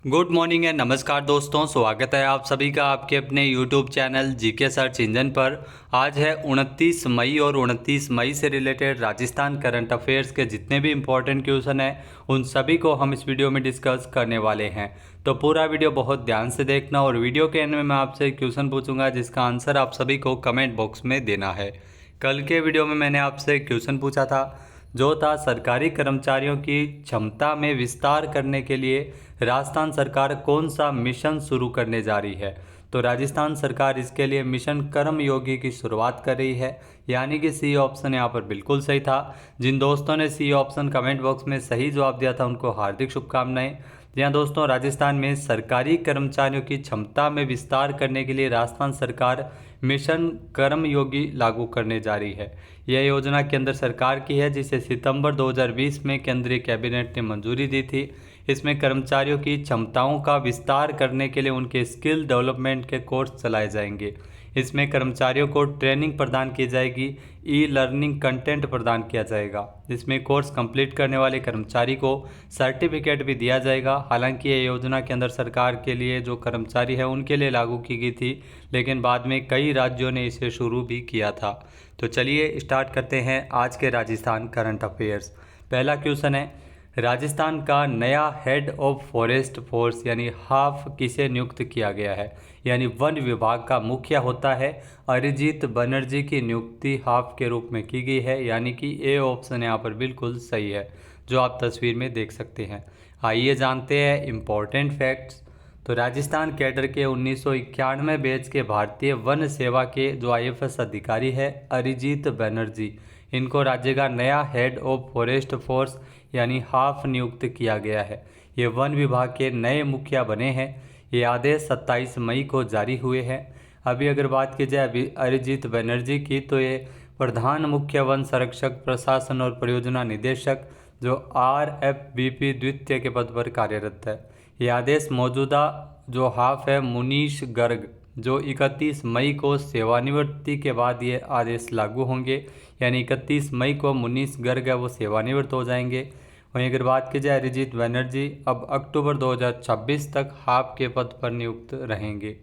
Good morning and नमस्कार दोस्तों, स्वागत है आप सभी का आपके अपने YouTube channel GK search engine पर। आज है 29 मई और 29 मई से रिलेटेड राजस्थान करंट अफेयर्स के जितने भी इम्पोर्टेंट क्वेश्चन हैं उन सभी को हम इस वीडियो में डिस्कस करने वाले हैं। तो पूरा वीडियो बहुत ध्यान से देखना और वीडियो के एंड में मैं आपसे क्वेश्चन पूछूंगा जिसका आंसर आप सभी को कमेंट बॉक्स में देना है। कल के वीडियो में मैंने आपसे क्वेश्चन पूछा था जो था सरकारी कर्मचारियों की क्षमता में विस्तार करने के लिए राजस्थान सरकार कौन सा मिशन शुरू करने जा रही है। तो राजस्थान सरकार इसके लिए मिशन कर्मयोगी की शुरुआत कर रही है, यानी कि सी ऑप्शन यहाँ पर बिल्कुल सही था। जिन दोस्तों ने सी ऑप्शन कमेंट बॉक्स में सही जवाब दिया था उनको हार्दिक शुभकामनाएं। जी हाँ दोस्तों, राजस्थान में सरकारी कर्मचारियों की क्षमता में विस्तार करने के लिए राजस्थान सरकार मिशन कर्मयोगी लागू करने जा रही है। यह योजना केंद्र सरकार की है जिसे सितंबर 2020 में केंद्रीय कैबिनेट ने मंजूरी दी थी। इसमें कर्मचारियों की क्षमताओं का विस्तार करने के लिए उनके स्किल डेवलपमेंट के कोर्स चलाए जाएंगे। इसमें कर्मचारियों को ट्रेनिंग प्रदान की जाएगी, ई लर्निंग कंटेंट प्रदान किया जाएगा। इसमें कोर्स कंप्लीट करने वाले कर्मचारी को सर्टिफिकेट भी दिया जाएगा। हालांकि ये योजना केंद्र सरकार के लिए जो कर्मचारी है उनके लिए लागू की गई थी, लेकिन बाद में कई राज्यों ने इसे शुरू भी किया था। तो चलिए स्टार्ट करते हैं आज के राजस्थान करंट अफेयर्स। पहला क्वेश्चन है, राजस्थान का नया हेड ऑफ फॉरेस्ट फोर्स यानी हाफ किसे नियुक्त किया गया है। यानी वन विभाग का मुखिया होता है अरिजीत बनर्जी की नियुक्ति हाफ के रूप में की गई है, यानी कि ए ऑप्शन यहाँ पर बिल्कुल सही है जो आप तस्वीर में देख सकते हैं। आइए जानते हैं इम्पोर्टेंट फैक्ट्स। तो राजस्थान कैडर के 1991 बैच के भारतीय वन सेवा के जो आईएफएस अधिकारी है अरिजीत बनर्जी, इनको राज्य का नया हेड ऑफ फॉरेस्ट फोर्स यानी हाफ नियुक्त किया गया है। ये वन विभाग के नए मुखिया बने हैं। ये आदेश 27 मई को जारी हुए हैं। अभी अगर बात की जाए अरिजीत बनर्जी की, तो ये प्रधान मुख्य वन संरक्षक प्रशासन और परियोजना निदेशक जो RFBP द्वितीय के पद पर कार्यरत है। ये आदेश मौजूदा जो हाफ है मुनीश गर्ग जो 31 मई को सेवानिवृत्ति के बाद ये आदेश लागू होंगे, यानी 31 मई को मुनीश गर्ग है वो सेवानिवृत्त हो जाएंगे। वहीं अगर बात की जाए अरिजीत बनर्जी अब अक्टूबर 2026 तक हाफ के पद पर नियुक्त रहेंगे।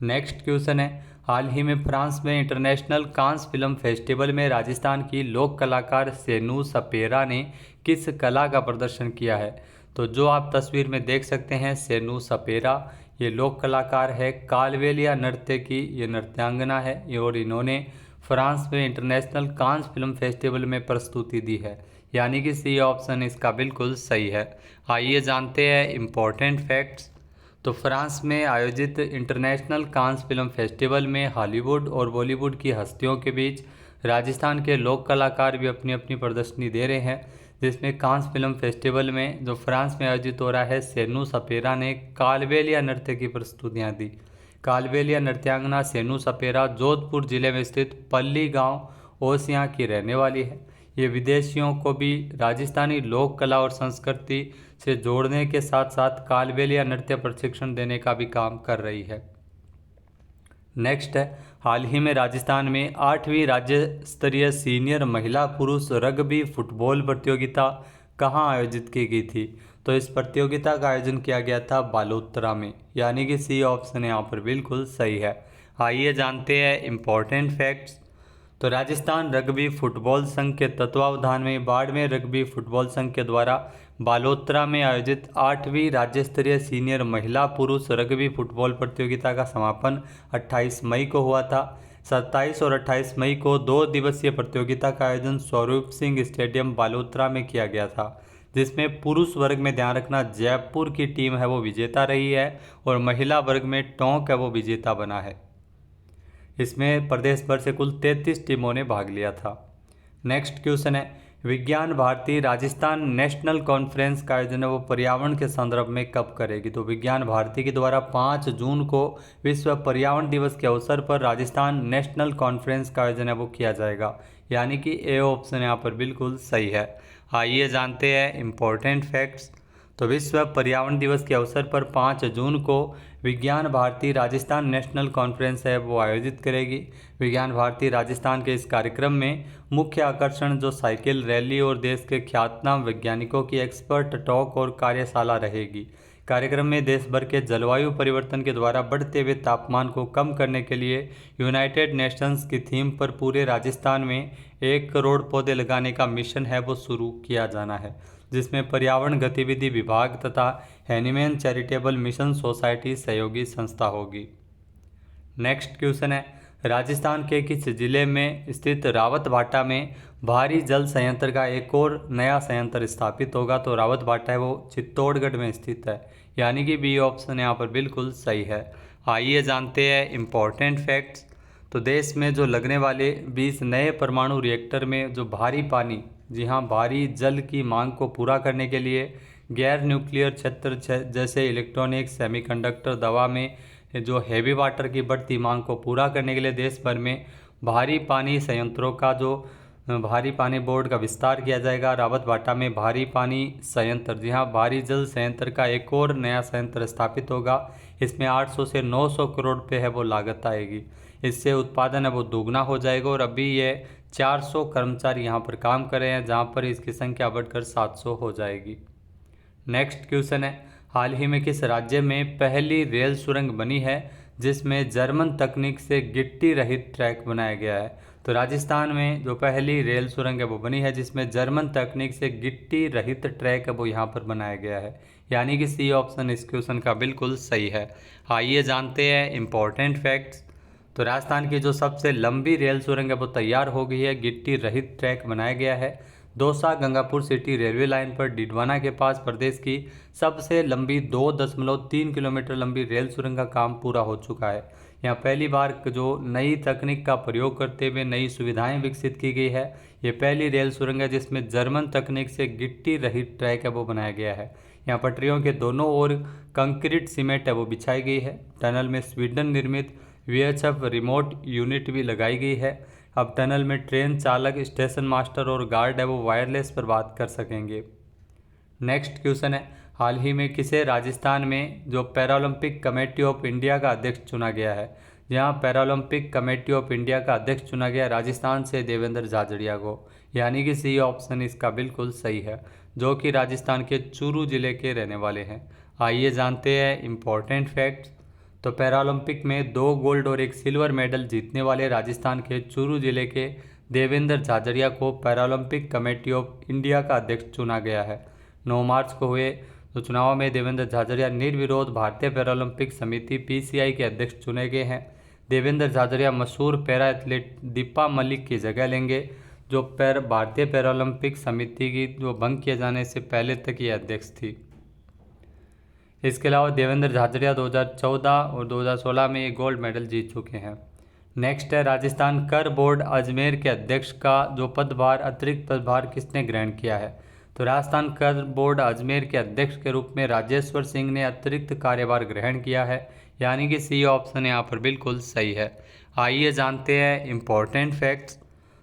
नेक्स्ट क्वेश्चन है, हाल ही में फ्रांस में इंटरनेशनल कांस फिल्म फेस्टिवल में राजस्थान की लोक कलाकार सेनू सपेरा ने किस कला का प्रदर्शन किया है। तो जो आप तस्वीर में देख सकते हैं सेनू सपेरा ये लोक कलाकार है, कालबेलिया नृत्य की ये नृत्यांगना है और इन्होंने फ्रांस में इंटरनेशनल कांस फिल्म फेस्टिवल में प्रस्तुति दी है, यानी कि सी ऑप्शन इसका बिल्कुल सही है। आइए जानते हैं इम्पोर्टेंट फैक्ट्स। तो फ्रांस में आयोजित इंटरनेशनल कांस फिल्म फेस्टिवल में हॉलीवुड और बॉलीवुड की हस्तियों के बीच राजस्थान के लोक कलाकार भी अपनी अपनी प्रदर्शनी दे रहे हैं, जिसमें कांस फिल्म फेस्टिवल में जो फ्रांस में आयोजित हो रहा है सेनू सपेरा ने कालबेलिया नृत्य की प्रस्तुतियां दी। कालबेलिया नृत्यांगना सेनू सपेरा जोधपुर जिले में स्थित पल्ली गांव ओसियां की रहने वाली है। ये विदेशियों को भी राजस्थानी लोक कला और संस्कृति से जोड़ने के साथ साथ कालबेलिया नृत्य प्रशिक्षण देने का भी काम कर रही है। नेक्स्ट है, हाल ही में राजस्थान में 8वीं राज्य स्तरीय सीनियर महिला पुरुष रग्बी फुटबॉल प्रतियोगिता कहाँ आयोजित की गई थी। तो इस प्रतियोगिता का आयोजन किया गया था बालोतरा में, यानी कि सी ऑप्शन यहाँ पर बिल्कुल सही है। आइए जानते हैं इम्पोर्टेंट फैक्ट्स। तो राजस्थान रग्बी फुटबॉल संघ के तत्वावधान में बाड़मेर रग्बी फुटबॉल संघ के द्वारा बालोतरा में आयोजित 8वीं राज्य स्तरीय सीनियर महिला पुरुष रग्बी फुटबॉल प्रतियोगिता का समापन 28 मई को हुआ था। 27 और 28 मई को 2 दिवसीय प्रतियोगिता का आयोजन स्वरूप सिंह स्टेडियम बालोतरा में किया गया था, जिसमें पुरुष वर्ग में ध्यान रखना जयपुर की टीम है वो विजेता रही है और महिला वर्ग में टोंक है वो विजेता बना है। इसमें प्रदेश भर से कुल 33 टीमों ने भाग लिया था। नेक्स्ट क्वेश्चन है, विज्ञान भारती राजस्थान नेशनल कॉन्फ्रेंस का आयोजन है वो पर्यावरण के संदर्भ में कब करेगी। तो विज्ञान भारती के द्वारा 5 जून को विश्व पर्यावरण दिवस के अवसर पर राजस्थान नेशनल कॉन्फ्रेंस का आयोजन है वो किया जाएगा, यानी कि ए ऑप्शन यहाँ पर बिल्कुल सही है। आइए जानते हैं इम्पोर्टेंट फैक्ट्स। तो विश्व पर्यावरण दिवस के अवसर पर 5 जून को विज्ञान भारती राजस्थान नेशनल कॉन्फ्रेंस है वो आयोजित करेगी। विज्ञान भारती राजस्थान के इस कार्यक्रम में मुख्य आकर्षण जो साइकिल रैली और देश के ख्यातनाम वैज्ञानिकों की एक्सपर्ट टॉक और कार्यशाला रहेगी। कार्यक्रम में देश भर के जलवायु परिवर्तन के द्वारा बढ़ते हुए तापमान को कम करने के लिए यूनाइटेड नेशंस की थीम पर पूरे राजस्थान में 1 करोड़ पौधे लगाने का मिशन है वो शुरू किया जाना है, जिसमें पर्यावरण गतिविधि विभाग तथा हैनीमैन चैरिटेबल मिशन सोसाइटी सहयोगी संस्था होगी। नेक्स्ट क्वेश्चन है, राजस्थान के किस जिले में स्थित रावत भाटा में भारी जल संयंत्र का एक और नया संयंत्र स्थापित होगा? तो रावत भाटा है वो चित्तौड़गढ़ में स्थित है, यानी कि बी ऑप्शन यहाँ पर बिल्कुल सही है। आइए जानते हैं इम्पोर्टेंट फैक्ट्स। तो देश में जो लगने वाले 20 नए परमाणु रिएक्टर में जो भारी पानी, जी हाँ, भारी जल की मांग को पूरा करने के लिए गैर न्यूक्लियर क्षेत्र जैसे इलेक्ट्रॉनिक्स, सेमीकंडक्टर, दवा में जो हैवी वाटर की बढ़ती मांग को पूरा करने के लिए देश भर में भारी पानी संयंत्रों का जो भारी पानी बोर्ड का विस्तार किया जाएगा। रावत भाटा में भारी पानी संयंत्र, जी हाँ, भारी जल संयंत्र का एक और नया संयंत्र स्थापित होगा। इसमें 800 से 900 करोड़ रुपये है वो लागत आएगी। इससे उत्पादन है वो दोगुना हो जाएगा और अभी ये 400 कर्मचारी यहाँ पर काम कर रहे हैं, जहाँ पर इसकी संख्या बढ़कर 700 हो जाएगी। नेक्स्ट क्वेश्चन है, हाल ही में किस राज्य में पहली रेल सुरंग बनी है जिसमें जर्मन तकनीक से गिट्टी रहित ट्रैक बनाया गया है? तो राजस्थान में जो पहली रेल सुरंग है वो बनी है जिसमें जर्मन तकनीक से गिट्टी रहित ट्रैक है वो यहाँ पर बनाया गया है, यानी कि सी ऑप्शन इस क्वेश्चन का बिल्कुल सही है। आइए जानते हैं इम्पोर्टेंट फैक्ट्स। तो राजस्थान की जो सबसे लंबी रेल सुरंग है वो तैयार हो गई है, गिट्टी रहित ट्रैक बनाया गया है। Dausa Gangapur city railway line पर डिडवाना के पास प्रदेश की सबसे लंबी 2.3 किलोमीटर लंबी रेल सुरंग का काम पूरा हो चुका है। यहाँ पहली बार जो नई तकनीक का प्रयोग करते हुए नई सुविधाएं विकसित की गई है। ये पहली रेल सुरंग है जिसमें जर्मन तकनीक से गिट्टी रहित ट्रैक है वो बनाया गया है। यहाँ पटरियों के दोनों ओर कंक्रीट सीमेंट है वो बिछाई गई है। टनल में स्वीडन निर्मित VHF रिमोट यूनिट भी लगाई गई है। अब टनल में ट्रेन चालक, स्टेशन मास्टर और गार्ड है वो वायरलेस पर बात कर सकेंगे। नेक्स्ट क्वेश्चन है, हाल ही में किसे राजस्थान में जो पैरालंपिक कमेटी ऑफ इंडिया का अध्यक्ष चुना गया है? जहाँ पैरालंपिक कमेटी ऑफ इंडिया का अध्यक्ष चुना गया राजस्थान से देवेंद्र झाझड़िया को, यानी कि सी ऑप्शन इसका बिल्कुल सही है, जो कि राजस्थान के चूरू जिले के रहने वाले हैं। आइए जानते हैं इम्पोर्टेंट फैक्ट्स। तो पैरालंपिक में 2 गोल्ड और 1 सिल्वर मेडल जीतने वाले राजस्थान के चूरू जिले के देवेंद्र झाझड़िया को पैरालंपिक कमेटी ऑफ इंडिया का अध्यक्ष चुना गया है। 9 मार्च को हुए तो चुनाव में देवेंद्र झाझड़िया निर्विरोध भारतीय पैरालंपिक समिति PCI के अध्यक्ष चुने गए हैं। देवेंद्र झाझड़िया मशहूर पैरा एथलीट दीपा मलिक की जगह लेंगे, जो भारतीय पैरालंपिक समिति की जो भंग किए जाने से पहले तक ये अध्यक्ष थी। इसके अलावा देवेंद्र झाझड़िया 2014 और 2016 में ये गोल्ड मेडल जीत चुके हैं। नेक्स्ट है, राजस्थान कर बोर्ड अजमेर के अध्यक्ष का जो पदभार, अतिरिक्त पदभार किसने ग्रहण किया है? तो राजस्थान कर बोर्ड अजमेर के अध्यक्ष के रूप में राजेश्वर सिंह ने अतिरिक्त कार्यभार ग्रहण किया है, यानी कि सी ऑप्शन यहाँ पर बिल्कुल सही है। आइए जानते हैं इम्पोर्टेंट फैक्ट्स।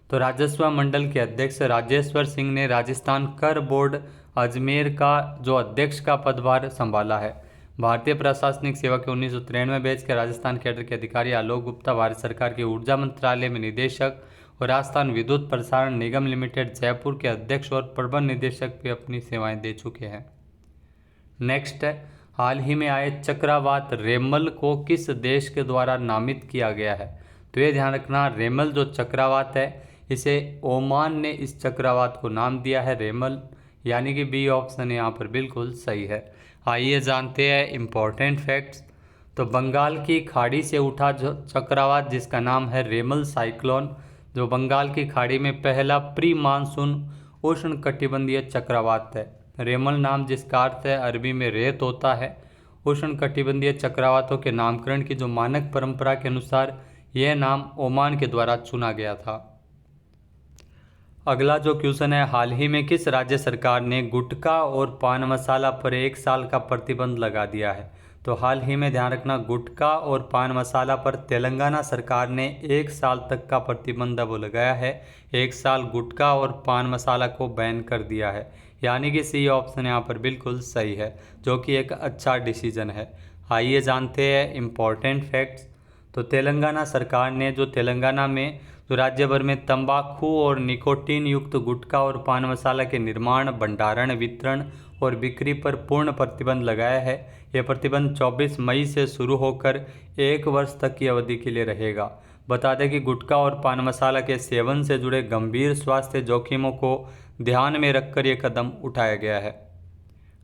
तो राजस्व मंडल के अध्यक्ष राजेश्वर सिंह ने राजस्थान कर बोर्ड अजमेर का जो अध्यक्ष का पदभार संभाला है। भारतीय प्रशासनिक सेवा के 1993 बैच के राजस्थान कैडर के अधिकारी आलोक गुप्ता भारत सरकार के ऊर्जा मंत्रालय में निदेशक और राजस्थान विद्युत प्रसारण निगम लिमिटेड जयपुर के अध्यक्ष और प्रबंध निदेशक भी अपनी सेवाएं दे चुके हैं। नेक्स्ट है, हाल ही में आए चक्रवात रेमल को किस देश के द्वारा नामित किया गया है? तो ये ध्यान रखना, रेमल जो चक्रवात है इसे ओमान ने इस चक्रवात को नाम दिया है रेमल, यानी कि बी ऑप्शन यहाँ पर बिल्कुल सही है। आइए जानते हैं इम्पोर्टेंट फैक्ट्स। तो बंगाल की खाड़ी से उठा जो चक्रवात जिसका नाम है रेमल साइक्लोन, जो बंगाल की खाड़ी में पहला प्री मानसून उष्ण कटिबंधीय चक्रवात है। रेमल नाम जिसका अर्थ है अरबी में रेत होता है। उष्ण कटिबंधीय चक्रवातों के नामकरण की जो मानक परंपरा के अनुसार यह नाम ओमान के द्वारा चुना गया था। अगला जो क्वेश्चन है, हाल ही में किस राज्य सरकार ने गुटखा और पान मसाला पर 1 साल का प्रतिबंध लगा दिया है? तो हाल ही में ध्यान रखना, गुटखा और पान मसाला पर तेलंगाना सरकार ने 1 साल तक का प्रतिबंध वो लगाया है। 1 साल गुटखा और पान मसाला को बैन कर दिया है, यानी कि सी ऑप्शन यहाँ पर बिल्कुल सही है, जो कि एक अच्छा डिसीजन है। आइए जानते हैं इम्पॉर्टेंट फैक्ट्स। तो तेलंगाना सरकार ने जो तेलंगाना में जो राज्य भर में तंबाकू और निकोटीन युक्त गुटखा और पान मसाला के निर्माण, भंडारण, वितरण और बिक्री पर पूर्ण प्रतिबंध लगाया है। यह प्रतिबंध 24 मई से शुरू होकर 1 वर्ष तक की अवधि के लिए रहेगा। बता दें कि गुटखा और पान मसाला के सेवन से जुड़े गंभीर स्वास्थ्य जोखिमों को ध्यान में रखकर यह कदम उठाया गया है।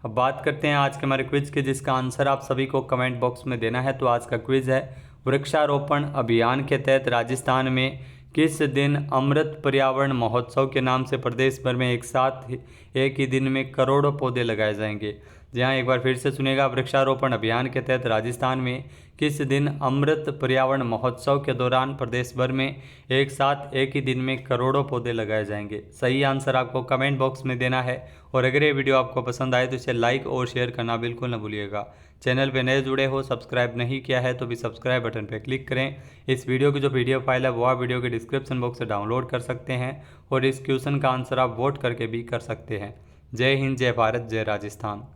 अब बात करते हैं आज के हमारे क्विज के, जिसका आंसर आप सभी को कमेंट बॉक्स में देना है। तो आज का क्विज है, वृक्षारोपण अभियान के तहत राजस्थान में किस दिन अमृत पर्यावरण महोत्सव के नाम से प्रदेश भर में एक साथ एक ही दिन में करोड़ों पौधे लगाए जाएंगे। जी हाँ, एक बार फिर से सुनिएगा, वृक्षारोपण अभियान के तहत राजस्थान में किस दिन अमृत पर्यावरण महोत्सव के दौरान प्रदेश भर में एक साथ एक ही दिन में करोड़ों पौधे लगाए जाएंगे। सही आंसर आपको कमेंट बॉक्स में देना है। और अगर ये वीडियो आपको पसंद आए तो इसे लाइक और शेयर करना बिल्कुल न भूलिएगा। चैनल पे नए जुड़े हो, सब्सक्राइब नहीं किया है तो भी सब्सक्राइब बटन पर क्लिक करें। इस वीडियो की जो PDF फाइल है वो आप वीडियो के डिस्क्रिप्शन बॉक्स से डाउनलोड कर सकते हैं और इस क्वेश्चन का आंसर आप वोट करके भी कर सकते हैं। जय हिंद, जय भारत, जय राजस्थान।